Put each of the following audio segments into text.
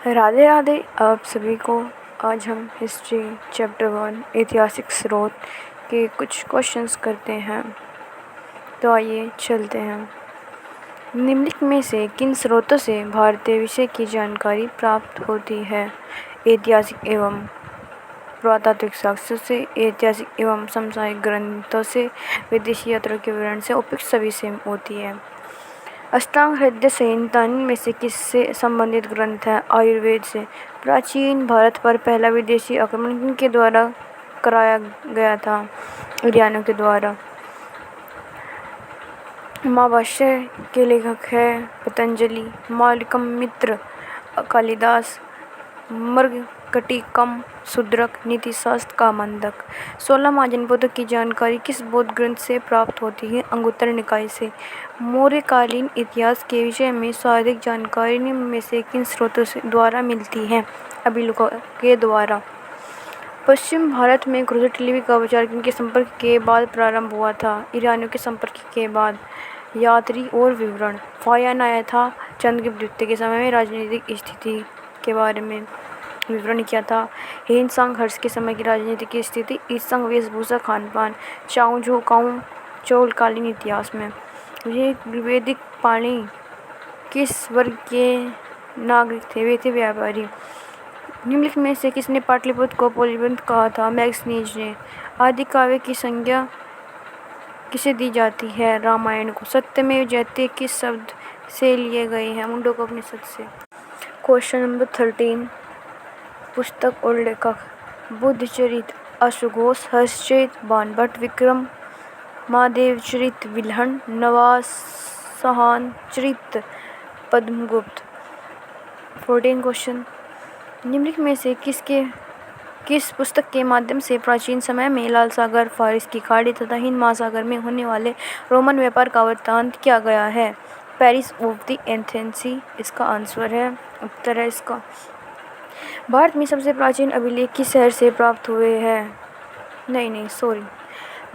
राधे राधे आप सभी को। आज हम हिस्ट्री चैप्टर 1 ऐतिहासिक स्रोत के कुछ क्वेश्चंस करते हैं। तो आइए चलते हैं। निम्नलिखित में से किन स्रोतों से भारतीय विषय की जानकारी प्राप्त होती है? ऐतिहासिक एवं पुरातात्विक साक्ष्यों से, ऐतिहासिक एवं समसामयिक ग्रंथों से, विदेशी यात्रा के विवरण से, उपयुक्त सभी से होती है। अष्टांग हृदय संहिता में से किससे संबंधित ग्रंथ है? आयुर्वेद से। प्राचीन भारत पर पहला विदेशी आक्रमण किनके द्वारा कराया गया था? आर्यों के द्वारा। महाभाष्य के लेखक है पतंजलि। मालकम मित्र, कालिदास, मृगकटिकम, शूद्रक, नीतिशास्त्र का मंदक। 16 महाजनपदों की जानकारी किस बौद्ध ग्रंथ से प्राप्त होती है? अंगुत्तर निकाय से। मौर्यकालीन इतिहास के विषय में सर्वाधिक जानकारी निम्न में से किन स्रोतों से द्वारा मिलती है? अभिलेखों के द्वारा। पश्चिम भारत में क्रूसेड लिपि का प्रचार किनके संपर्क के बाद प्रारंभ हुआ था? ईरानियों के संपर्क के बाद। यात्री और विवरण। फायान आया था चंद्रगुप्त द्वितीय के समय में राजनीतिक स्थिति के बारे में विवरण किया था। हेनसांग हर्ष के समय की राजनीतिक स्थिति। ईसांग वेशभूषा, खान पान। चाउ झू काउ चौलकालीन इतिहास में। ये वैदिक पाणी किस वर्ग के नागरिक थे? वे थे व्यापारी। निम्नलिखित में से किसने पाटलिपुत्र को पोलिबंध कहा था? मैक्सनीज ने। आदि काव्य की संज्ञा किसे दी जाती है? रामायण को। सत्यमेव जयते किस शब्द से लिए गए हैं? मुंडकोपनिषद से। Question number 13। पुस्तक और लेखक। बुद्धचरित अश्वघोष, हर्षचरित बाणभट्ट, विक्रम महादेवचरित विल्हण, नवासहान चरित पद्मगुप्त। 14 क्वेश्चन। निम्नलिखित में से किस पुस्तक के माध्यम से प्राचीन समय में लाल सागर, फारस की खाड़ी तथा हिंद महासागर में होने वाले रोमन व्यापार का वृत्तांत किया गया है? पेरिस ऑफ द एथेंसी इसका आंसर है, उत्तर है इसका। भारत में सबसे प्राचीन अभिलेख किस शहर से प्राप्त हुए हैं?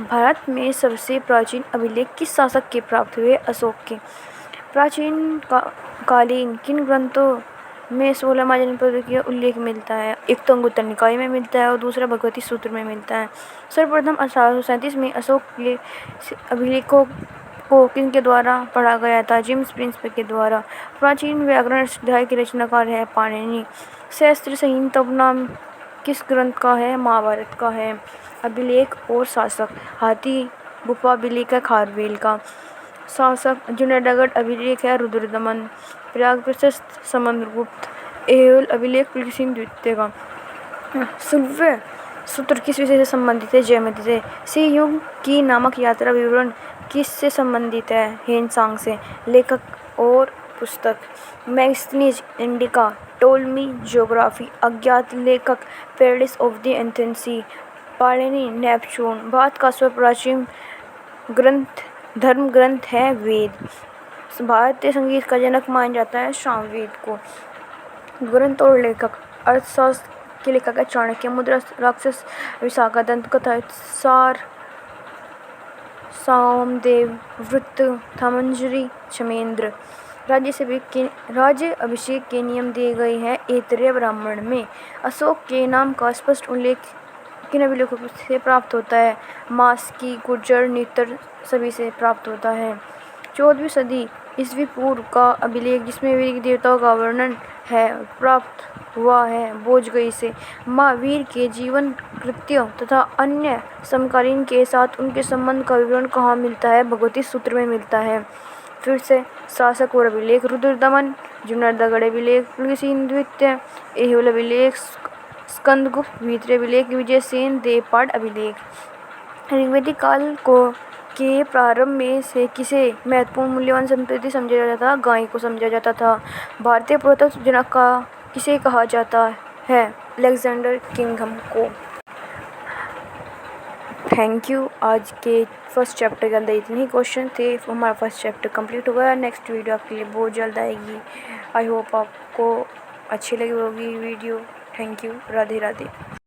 भारत में सबसे प्राचीन अभिलेख किस शासक के प्राप्त हुए? अशोक के। प्राचीन कालीन किन ग्रंथों में 16 महाजनपदों का उल्लेख मिलता है? एक तो अंगुत्तर निकाय में मिलता है और दूसरा भगवती सूत्र में मिलता है। सर्वप्रथम 1837 में अशोक के अभिलेखों को किनके द्वारा पढ़ा गया था? जेम्स प्रिंसेप के द्वारा। प्राचीन व्याकरण अष्टाध्यायी के रचनाकार है पाणिनि। शास्त्र संहिता उपनाम किस ग्रंथ का है? महाभारत का है। अभिलेख और शासक। हाथी गुफा अभिलेख है खारवेल का। शासक जुनागढ़ अभिलेख है रुद्रदमन। प्रयाग प्रशस्त समुद्रगुप्त। ऐहोल अभिलेख पुलकेशिन द्वितीय का। सुलभ सूत्र किस विषय से संबंधित है? ज्यामिति से। सी युग की नामक यात्रा विवरण किससे संबंधित है? हेनसांग से। लेखक और पुस्तक। Megasthenes Indica, Ptolemy geography. अज्ञात लेखक पेरिस ऑफ द एथेंसी, पाणिनि, नेपच्यून। भारत का सर्वप्राचीन धर्म ग्रंथ है वेद। भारतीय संगीत का जनक माना जाता है सामवेद को। ग्रंथ और लेखक। अर्थशास्त्र के लेखक है चाणक्य। मुद्रा राक्षस, विशाखा, दंतकथा, सार, सामदेव, वृत्त, थामंजरी, क्षमेंद्र। राज्य अभिषेक के नियम दिए गए हैं ऐतरेय ब्राह्मण में। अशोक के नाम का स्पष्ट उल्लेख किन अभिलेखों से प्राप्त होता है? मास्की, गुर्जर, नितर सभी से प्राप्त होता है। 14वीं सदी ईस्वी पूर्व का अभिलेख जिसमें वैदिक देवताओं का वर्णन है प्राप्त हुआ है बोझगई से। महावीर के जीवन कृत्यों तथा अन्य समकालीन के साथ उनके संबंध का विवरण कहाँ मिलता है? भगवती सूत्र में मिलता है। फिर से शासक और अभिलेख। रुद्रदमन, जुनागढ़ अभिलेख, पुलकेशिन द्वितीय, ऐहोल अभिलेख, स्कंदगुप्त द्वितीय अभिलेख, विजयसेन देवपाट अभिलेख। ऋग्वेदिक काल के प्रारंभ में से किसे महत्वपूर्ण मूल्यवान संपत्ति समझा जाता था? गाय को समझा जाता था। भारतीय पुरातत्व जनक का किसे कहा जाता है? अलेक्जेंडर किंगहम को। Thank you. आज के फर्स्ट चैप्टर के अंदर इतने ही क्वेश्चन थे। हमारा फर्स्ट चैप्टर कंप्लीट हो गया। नेक्स्ट वीडियो आपके लिए बहुत जल्द आएगी। आई होप आपको अच्छी लगी होगी video. Thank you. Radhe Radhe.